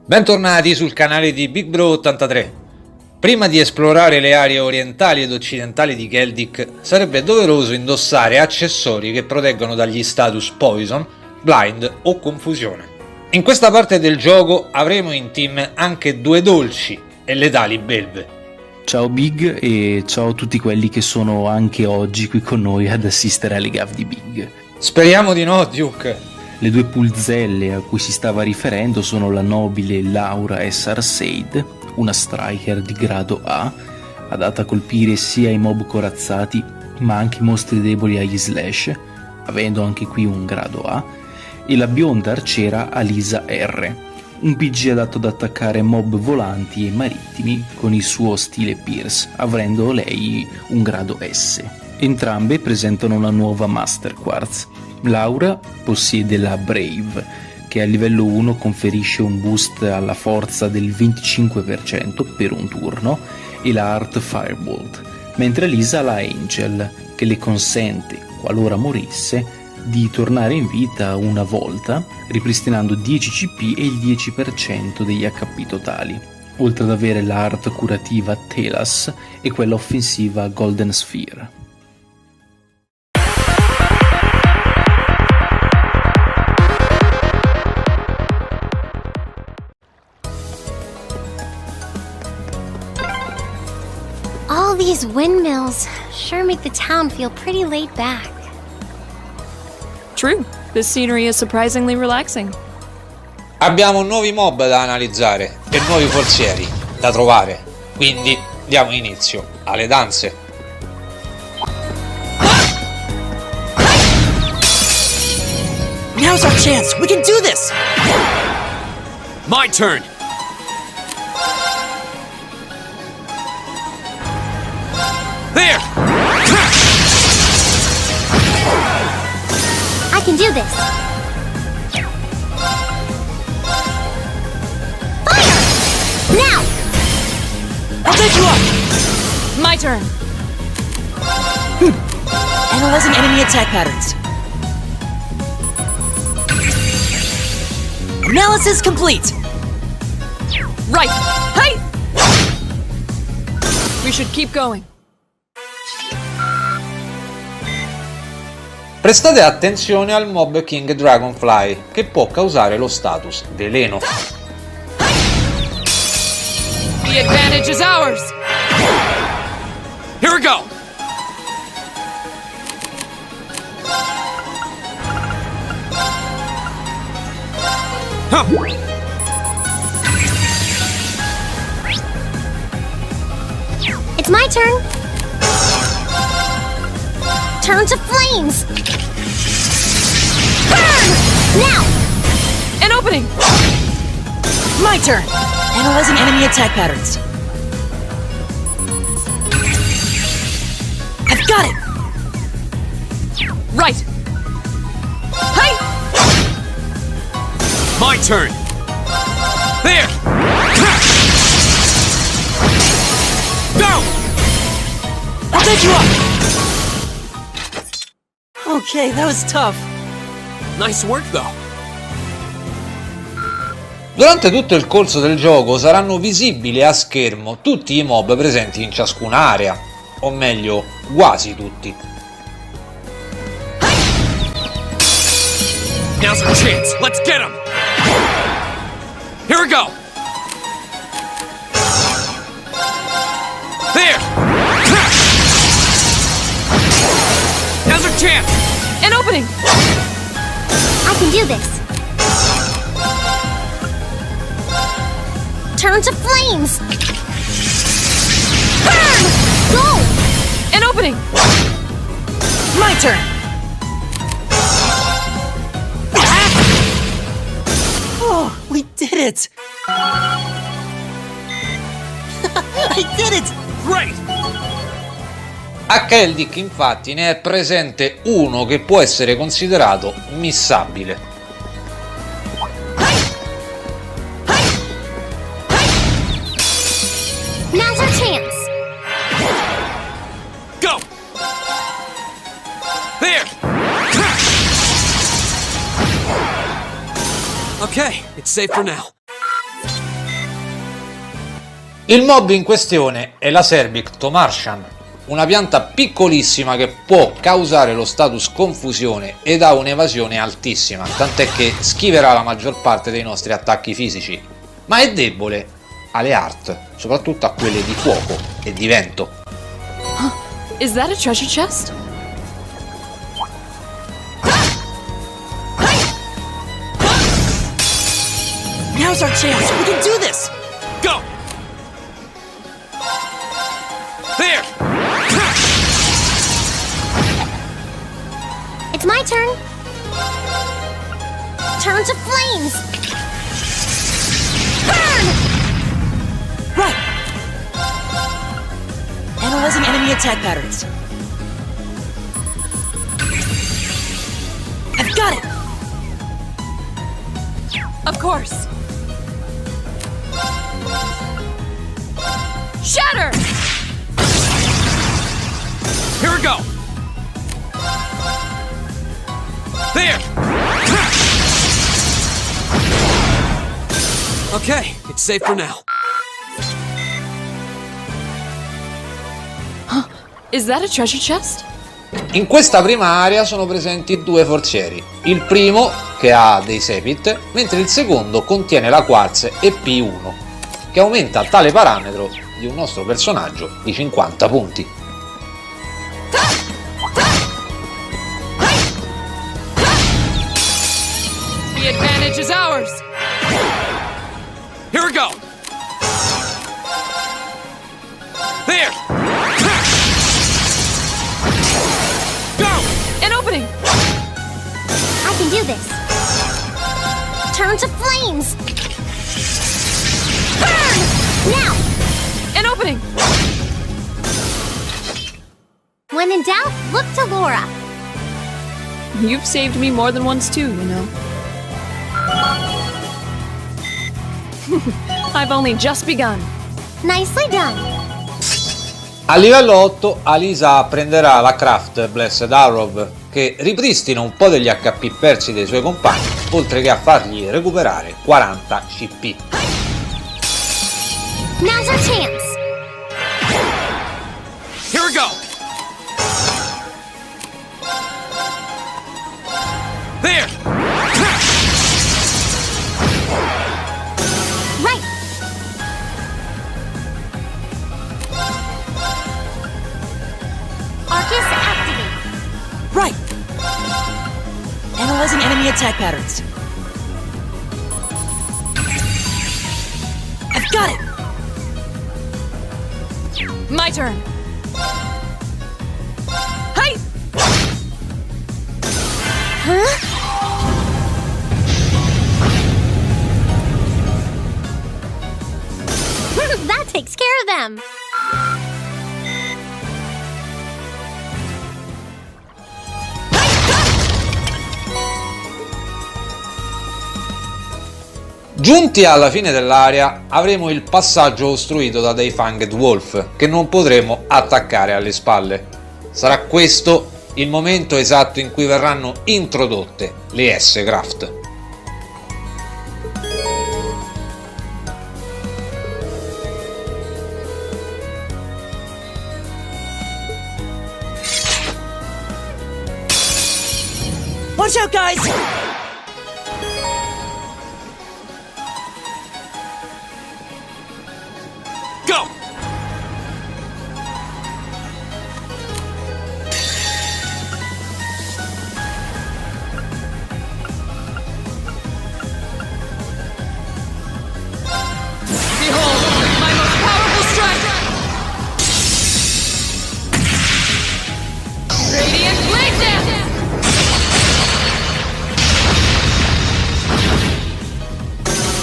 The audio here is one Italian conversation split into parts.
Bentornati sul canale di Big Bro 83. Prima di esplorare le aree orientali ed occidentali di Geldic, sarebbe doveroso indossare accessori che proteggono dagli status Poison, Blind o Confusione. In questa parte del gioco avremo in team anche due dolci e letali belve. Ciao Big e ciao a tutti quelli che sono anche oggi qui con noi ad assistere alle gaffe di Big. Speriamo di no, Duke. Le due pulzelle a cui si stava riferendo sono la nobile Laura S. Arseid, una striker di grado A, adatta a colpire sia i mob corazzati ma anche i mostri deboli agli slash, avendo anche qui un grado A, e la bionda arciera Alisa R, un PG adatto ad attaccare mob volanti e marittimi con il suo stile Pierce, avendo lei un grado S. Entrambe presentano una nuova Master Quartz. Laura possiede la Brave, che a livello 1 conferisce un boost alla forza del 25% per un turno, e la Art Firebolt, mentre Lisa ha la Angel, che le consente, qualora morisse, di tornare in vita una volta, ripristinando 10 CP e il 10% degli HP totali, oltre ad avere l'art curativa Telas e quella offensiva Golden Sphere. All these windmills sure make the town feel pretty laid back. True. This scenery is surprisingly relaxing. Abbiamo nuovi mob da analizzare e nuovi forzieri da trovare, quindi diamo inizio alle danze. Now's our chance! We can do this! My turn! There! I can do this. Fire! Now! I'll take you up! My turn. Analyzing enemy attack patterns. Analysis complete! Right. Hey! We should keep going. Prestate attenzione al mob King Dragonfly, che può causare lo status veleno. The advantage is ours. Here we go! Huh. It's my turn. Turn to flames. Burn! Now! An opening. My turn! Analyzing enemy attack patterns. I've got it! Right. Hey! My turn! There! Go! I'll take you up! Okay, that was tough. Nice work, though. Durante tutto il corso del gioco saranno visibili a schermo tutti i mob presenti in ciascuna area, o meglio, quasi tutti. Now's our chance. Let's get him! Here we go! There! Now's our chance! An opening. I can do this. Turn to flames. Burn! Go! An opening. My turn! Oh, we did it! I did it! Great! A Geldic infatti ne è presente uno che può essere considerato missabile. Now's our chance. Go! There! Okay, it's safe for now. Il mob in questione è la Serbictomartian, una pianta piccolissima che può causare lo status confusione ed ha un'evasione altissima, tant'è che schiverà la maggior parte dei nostri attacchi fisici, ma è debole alle art, soprattutto a quelle di fuoco e di vento. Is that a treasure chest? Now's our chance. We can do this. Go! There! It's my turn. Turn to flames. Burn! Right. Analyzing enemy attack patterns. I've got it. Of course. Shatter! Here we go! There! Okay, it's safe for now. Is that a treasure chest? In questa prima area sono presenti due forzieri, il primo che ha dei Sepit, mentre il secondo contiene la Quartz EP1, che aumenta tale parametro di un nostro personaggio di 50 punti. The advantage is ours! Here we go! There! Go! An opening! I can do this. Turn to flames. Burn! Now! An opening! When in doubt, look to Laura. You've saved me more than once too, you know. I've only just begun. Nicely done. A livello 8 Alisa prenderà la Craft Blessed Arrow, che ripristina un po' degli HP persi dei suoi compagni, oltre che a fargli recuperare 40 CP. Now's our chance. Here we go! There! Right. Arcus activate. Right. Analyzing enemy attack patterns. I've got it. My turn! Hey! Huh? That takes care of them. Giunti alla fine dell'area avremo il passaggio ostruito da dei Fanged Wolf che non potremo attaccare alle spalle. Sarà questo il momento esatto in cui verranno introdotte le S-Craft. Watch out, guys! Go! Behold, my most powerful strike! Radiant Blade Dance!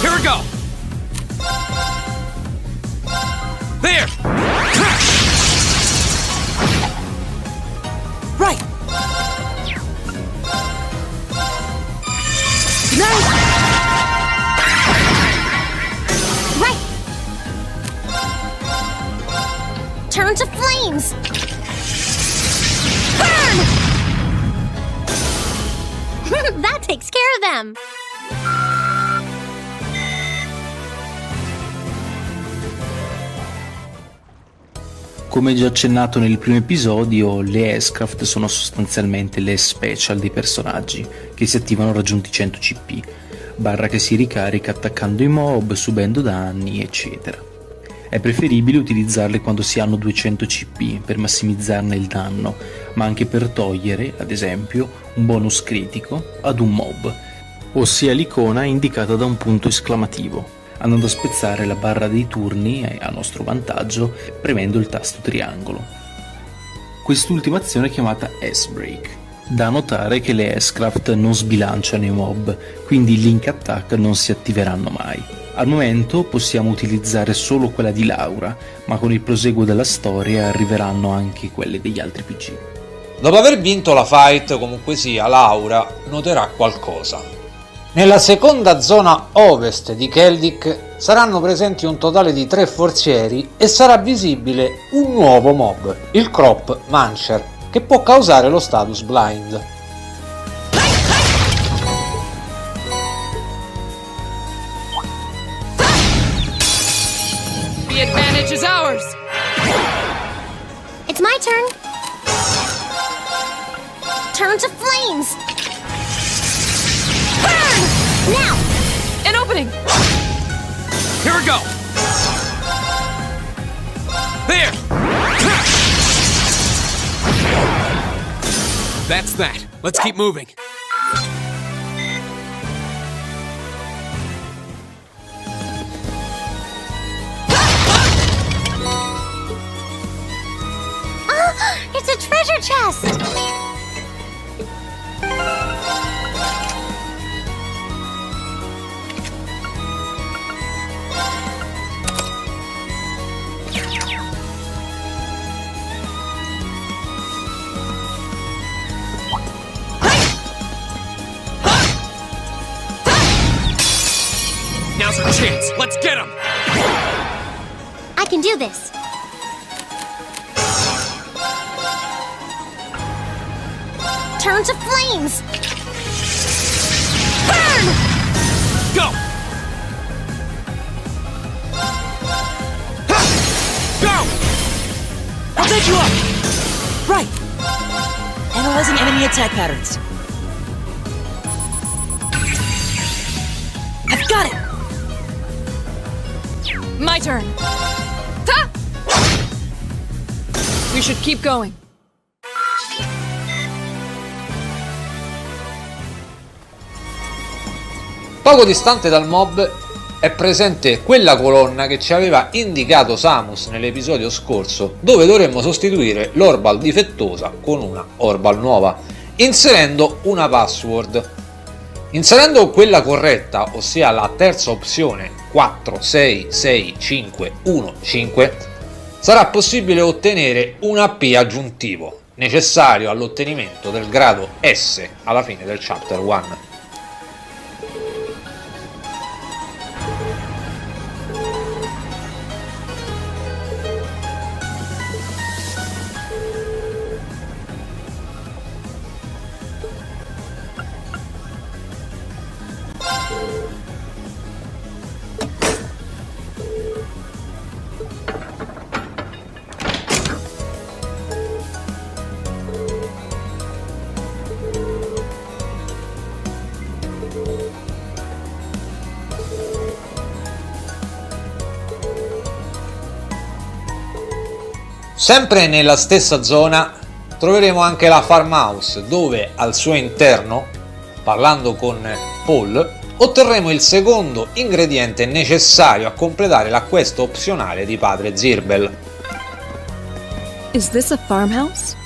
Here we go! There! Right. Nice. Right. Turn to flames. Burn! That takes care of them. Come già accennato nel primo episodio, le S-Craft sono sostanzialmente le special dei personaggi, che si attivano raggiunti 100 CP, barra che si ricarica attaccando i mob, subendo danni, eccetera. È preferibile utilizzarle quando si hanno 200 CP per massimizzarne il danno, ma anche per togliere, ad esempio, un bonus critico ad un mob, ossia l'icona indicata da un punto esclamativo, andando a spezzare la barra dei turni a nostro vantaggio premendo il tasto triangolo. Quest'ultima azione è chiamata S-Break. Da notare che le S-Craft non sbilanciano i mob, quindi i Link Attack non si attiveranno mai. Al momento possiamo utilizzare solo quella di Laura, ma con il proseguo della storia arriveranno anche quelle degli altri PG. Dopo aver vinto la fight, comunque sia, Laura noterà qualcosa. Nella seconda zona ovest di Keldik saranno presenti un totale di 3 forzieri e sarà visibile un nuovo mob, il Crop Mancher, che può causare lo status blind. The advantage is ours! It's my turn. Turn to flames. Burn! Now! An opening! Here we go! There! That's that. Let's keep moving. It's a treasure chest! Now's our chance. Let's get him! I can do this. Turn to flames! Burn! Go! Go! I'll take you up! Right. Analyzing enemy attack patterns. I've got it! My turn! Ta! We should keep going. Poco distante dal mob è presente quella colonna che ci aveva indicato Samus nell'episodio scorso, dove dovremmo sostituire l'Orbal difettosa con una Orbal nuova, inserendo una password. Inserendo quella corretta, ossia la terza opzione 4665115, sarà possibile ottenere un AP aggiuntivo, necessario all'ottenimento del grado S alla fine del Chapter 1. Sempre nella stessa zona troveremo anche la farmhouse, dove al suo interno, parlando con Paul, otterremo il secondo ingrediente necessario a completare la quest opzionale di padre Zirbel. Is this a farmhouse?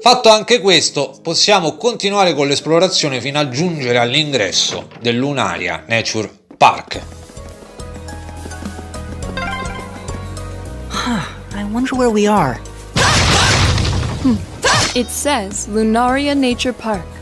Fatto anche questo, possiamo continuare con l'esplorazione fino a giungere all'ingresso del Lunaria Nature Park. I wonder where we are. It says Lunaria Nature Park.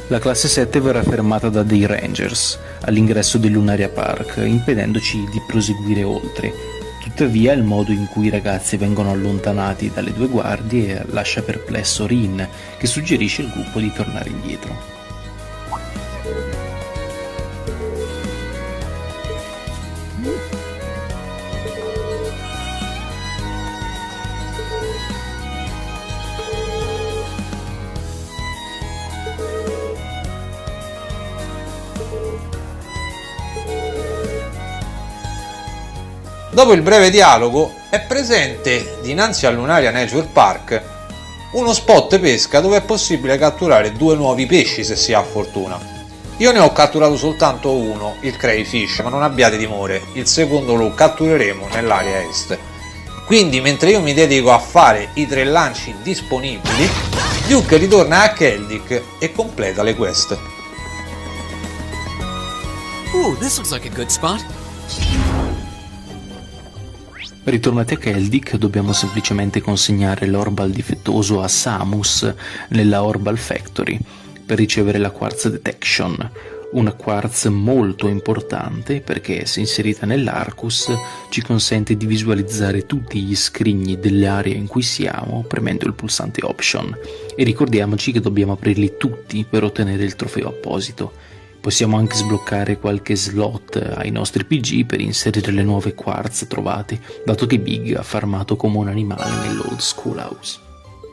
La classe 7 verrà fermata da dei Rangers all'ingresso del Lunaria Park, impedendoci di proseguire oltre. Tuttavia il modo in cui i ragazzi vengono allontanati dalle due guardie lascia perplesso Rin, che suggerisce al gruppo di tornare indietro. Dopo il breve dialogo è presente dinanzi al Lunaria Nature Park uno spot pesca dove è possibile catturare 2 nuovi pesci se si ha fortuna. Io ne ho catturato soltanto uno, il crayfish, ma non abbiate timore, il secondo lo cattureremo nell'area est. Quindi mentre io mi dedico a fare i 3 lanci disponibili, Duke ritorna a Keldic e completa le quest. Ooh, this looks like a good spot. Ritornati a Keldic, dobbiamo semplicemente consegnare l'Orbal difettoso a Samus nella Orbal Factory per ricevere la Quartz Detection, una quartz molto importante perché, se inserita nell'Arcus, ci consente di visualizzare tutti gli scrigni delle aree in cui siamo premendo il pulsante Option, e ricordiamoci che dobbiamo aprirli tutti per ottenere il trofeo apposito. Possiamo anche sbloccare qualche slot ai nostri PG per inserire le nuove quartz trovate, dato che Big ha farmato come un animale nell'Old Schoolhouse.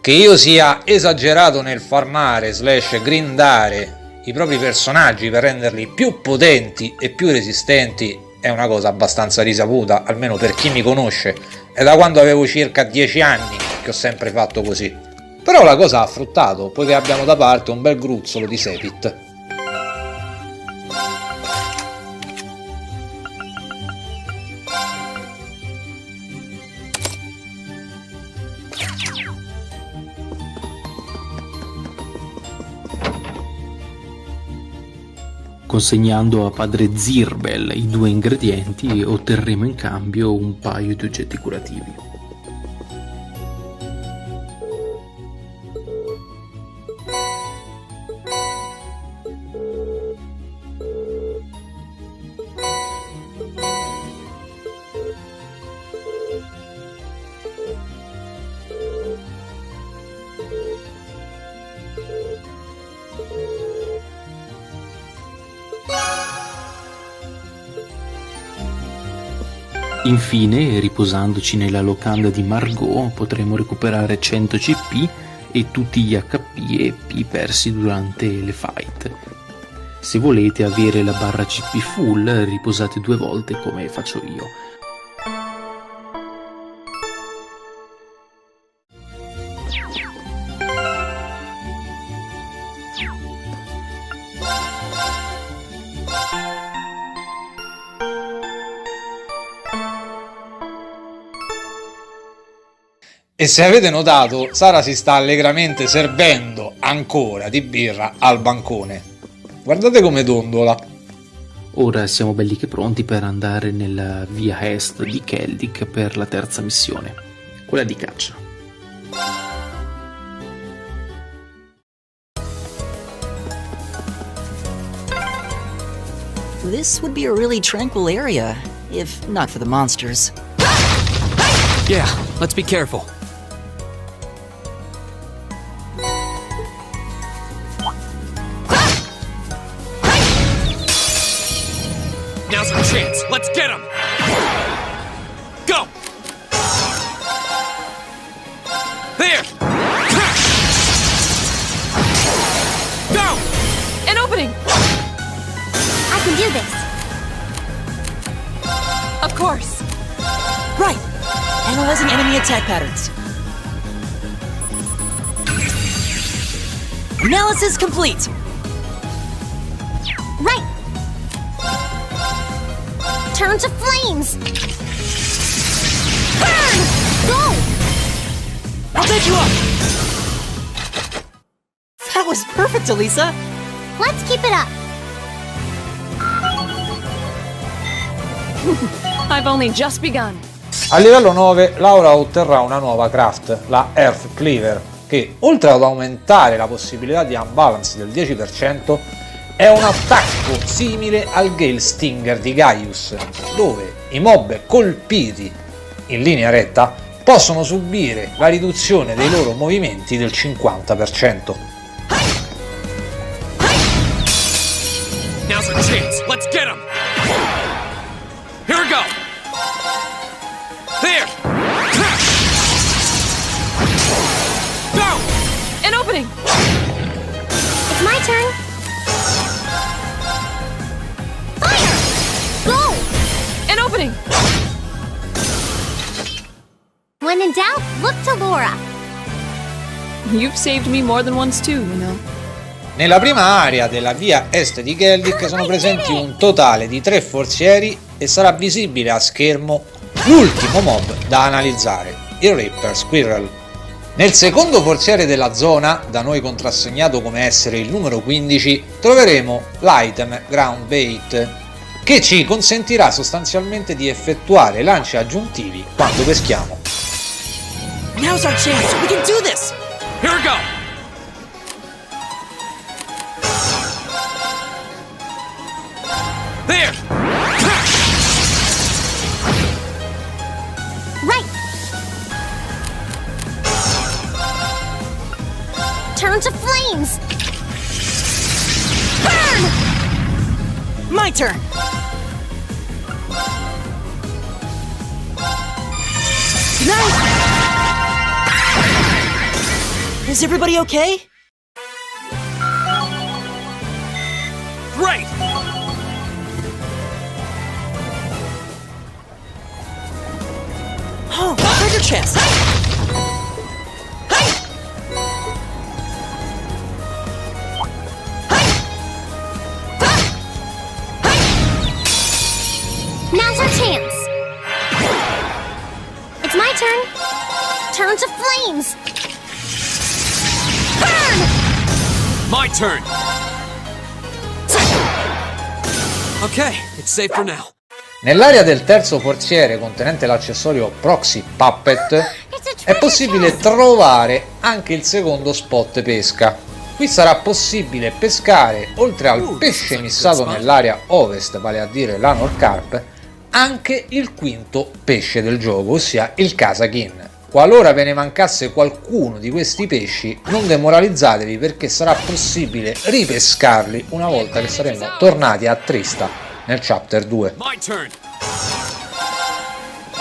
Che io sia esagerato nel farmare / grindare i propri personaggi per renderli più potenti e più resistenti è una cosa abbastanza risaputa, almeno per chi mi conosce. È da quando avevo circa 10 anni che ho sempre fatto così. Però la cosa ha fruttato, poiché abbiamo da parte un bel gruzzolo di Sepith. Consegnando a padre Zirbel i 2 ingredienti, otterremo in cambio un paio di oggetti curativi. Infine, riposandoci nella locanda di Margot, potremo recuperare 100 CP e tutti gli HP e EP persi durante le fight. Se volete avere la barra CP full, riposate 2 volte come faccio io. E se avete notato, Sara si sta allegramente servendo ancora di birra al bancone. Guardate come dondola. Ora siamo belli che pronti per andare nella via est di Keldic per la terza missione, quella di caccia. This would be a really tranquil area, if not for the monsters. Yeah, let's be careful. Now's our chance. Let's get him. Go. There. Go. An opening! I can do this. Of course. Right. Analyzing enemy attack patterns. Analysis complete. Right. Turn to flames. Burn! Go! I'll bed you up. That was perfect, Elisa. Let's keep it up. I've only just begun. A livello 9 Laura otterrà una nuova craft, la Earth Cleaver, che oltre ad aumentare la possibilità di unbalance del 10%, è un attacco simile al Gale Stinger di Gaius, dove i mob colpiti in linea retta possono subire la riduzione dei loro movimenti del 50%. Now's our chance. Let's get him. Here we go. There. Go. An opening! It's my turn. Fire! Go! An opening! When in doubt, look to Laura. You've saved me more than once too, you know. Nella prima area della via est di Geldic sono presenti un totale di 3 forzieri e sarà visibile a schermo l'ultimo mob da analizzare, il Reaper Squirrel. Nel secondo forziere della zona, da noi contrassegnato come essere il numero 15, troveremo l'item Ground Bait, che ci consentirà sostanzialmente di effettuare lanci aggiuntivi quando peschiamo. Now's our chance. We can do this. Here we go. There. Right. Turn to flames. Burn! My turn. Nice. Is everybody okay? Great. Oh, treasure chest. Now's our chance. It's my turn. Turn to flames. Burn! My turn. Okay, it's safe for now. Nell'area del terzo forziere contenente l'accessorio Proxy Puppet è possibile trovare anche il secondo spot pesca. Qui sarà possibile pescare, oltre al pesce missato nell'area ovest, vale a dire l'Anor Carp, anche il quinto pesce del gioco, ossia il Kazakin. Qualora ve ne mancasse qualcuno di questi pesci, non demoralizzatevi perché sarà possibile ripescarli una volta che saremo tornati a Trista nel chapter 2. My turn.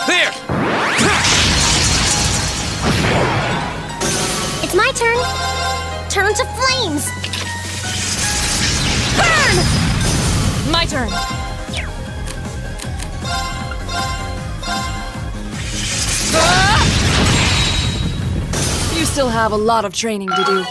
There. It's my turn. Turn to flames. Burn! My turn! You still have a lot of training to do.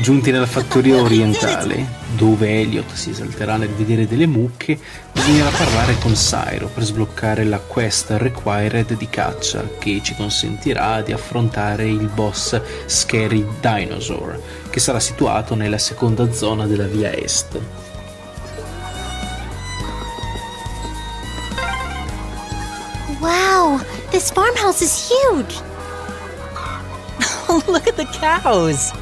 Giunti nella fattoria orientale, dove Elliot si esalterà nel vedere delle mucche, bisognerà parlare con Syro per sbloccare la quest required di caccia che ci consentirà di affrontare il boss Scary Dinosaur, che sarà situato nella seconda zona della via est. Wow, this farmhouse is huge. Oh, look at the cows.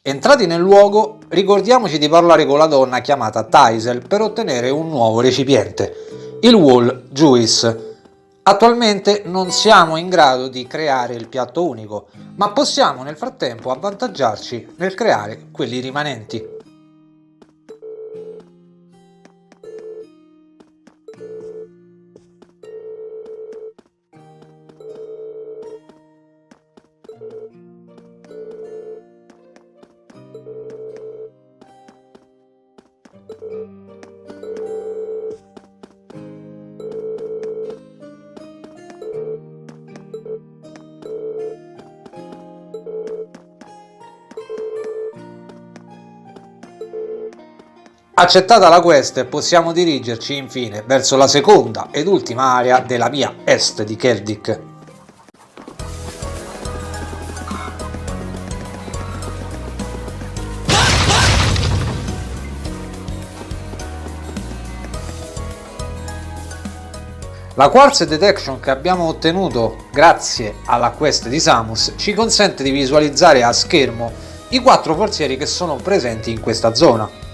Entrati nel luogo, ricordiamoci di parlare con la donna chiamata Taisel per ottenere un nuovo recipiente, il Wall Juice. Attualmente non siamo in grado di creare il piatto unico, ma possiamo nel frattempo avvantaggiarci nel creare quelli rimanenti. Accettata la quest, possiamo dirigerci infine verso la seconda ed ultima area della via est di Keldic. La Quartz Detection che abbiamo ottenuto grazie alla quest di Samus ci consente di visualizzare a schermo i 4 forzieri che sono presenti in questa zona.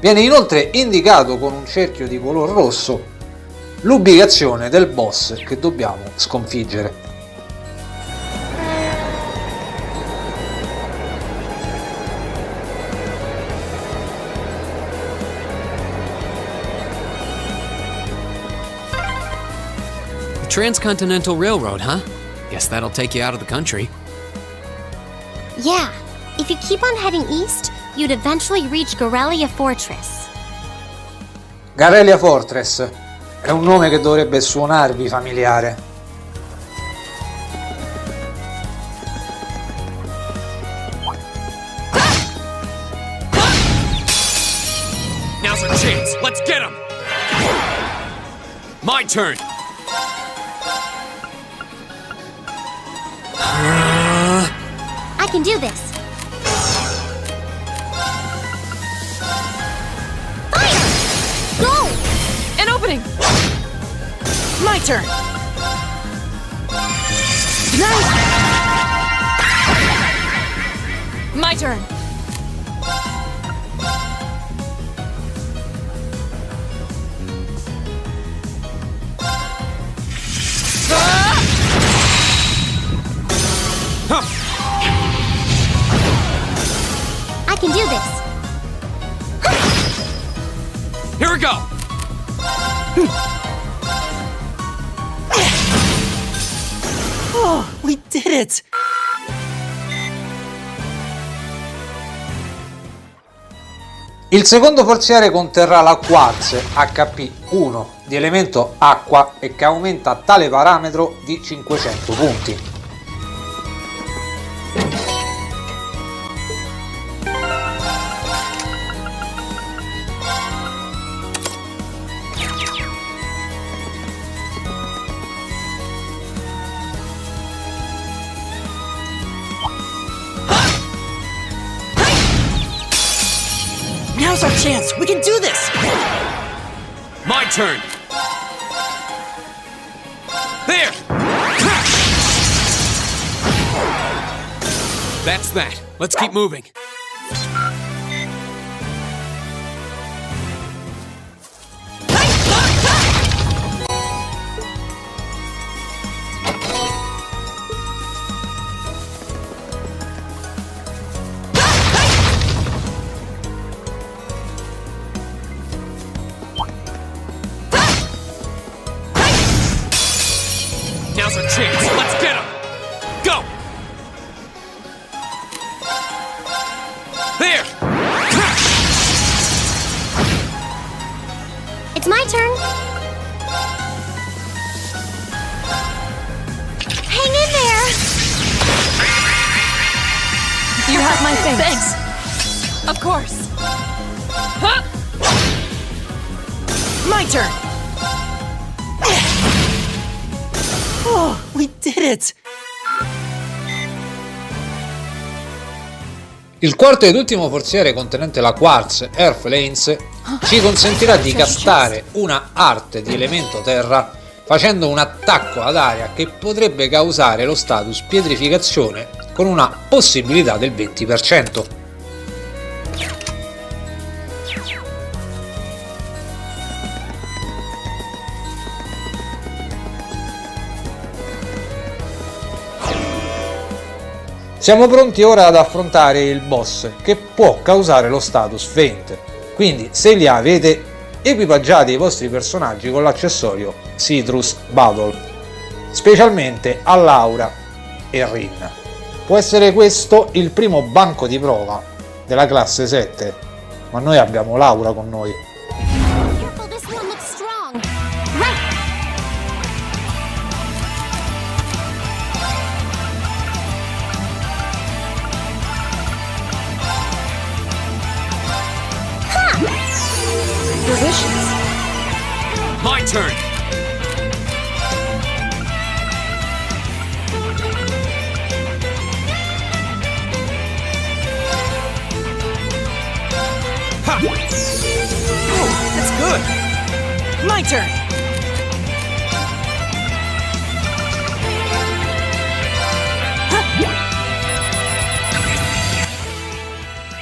Viene inoltre indicato con un cerchio di color rosso l'ubicazione del boss che dobbiamo sconfiggere. The Transcontinental Railroad, huh? Guess that'll take you out of the country. Yeah, if you keep on heading east, you'd eventually reach Garrelia Fortress. Garrelia Fortress è un nome che dovrebbe suonarvi familiare. Now's our chance. Let's get him. My turn. I can do this. Fire! Go! An opening! My turn! Nice! My turn! I can do this. Here we go. Oh, we did it! Il secondo forziere conterrà la Quartz HP 1 di elemento acqua e che aumenta tale parametro di 500 punti. Now's our chance! We can do this! My turn. There. That's that. Let's keep moving. Now's our chance. Let's get him. Go. There. It's my turn. Hang in there. You have my thanks. Of course. Huh? My turn! Oh, we did it! Il quarto ed ultimo forziere contenente la Quartz Earth Lanes ci consentirà di castare una arte di elemento terra facendo un attacco ad area che potrebbe causare lo status pietrificazione con una possibilità del 20%. Siamo pronti ora ad affrontare il boss che può causare lo status Faint, quindi se li avete equipaggiate i vostri personaggi con l'accessorio Citrus Battle, specialmente a Laura e Rin. Può essere questo il primo banco di prova della classe 7, ma noi abbiamo Laura con noi. Careful, this one looks strong. Right. turn. Ha! Oh, that's good. My turn.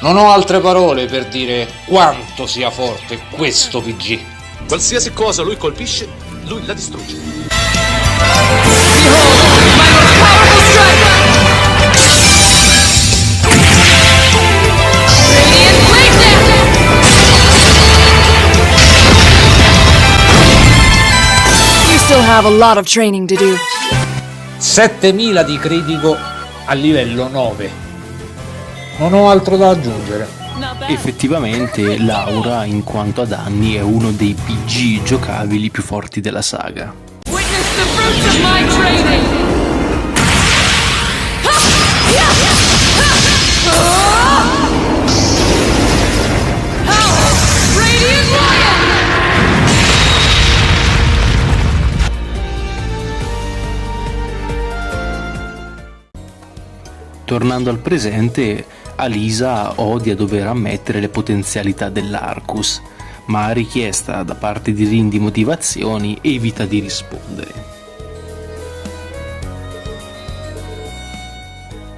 Non ho altre parole per dire quanto sia forte questo PG. Qualsiasi cosa lui colpisce, lui la distrugge. You still have a lot of training to do. 7000 di critico a livello 9. Non ho altro da aggiungere. Effettivamente Laura, in quanto a danni, è uno dei PG giocabili più forti della saga. Witness the fruits of my training. Radiant Lion! Tornando al presente, Alisa odia dover ammettere le potenzialità dell'Arcus, ma a richiesta da parte di Rin di motivazioni evita di rispondere.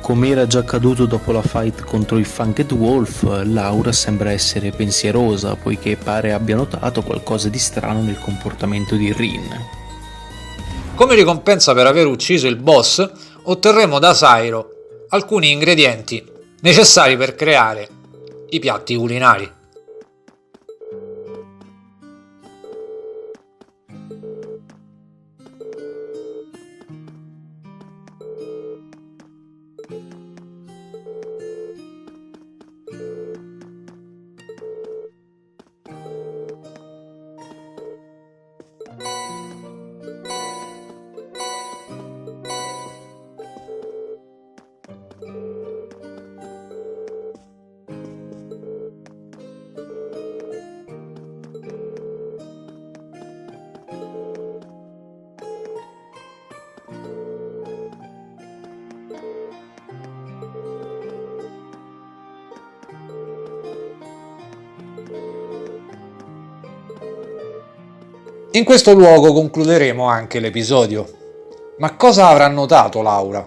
Come era già accaduto dopo la fight contro il Funked Wolf, Laura sembra essere pensierosa, poiché pare abbia notato qualcosa di strano nel comportamento di Rin. Come ricompensa per aver ucciso il boss, otterremo da Sairo alcuni ingredienti necessari per creare i piatti culinari. In questo luogo concluderemo anche l'episodio. Ma cosa avrà notato Laura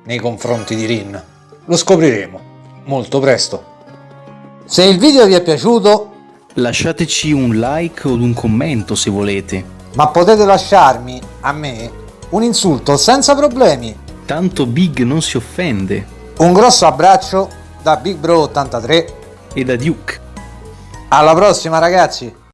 nei confronti di Rin? Lo scopriremo molto presto. Se il video vi è piaciuto, Lasciateci un like o un commento se volete. ma potete lasciarmi a me un insulto senza problemi. Tanto Big non si offende. Un grosso abbraccio da Big Bro 83. E da Duke. Alla prossima ragazzi!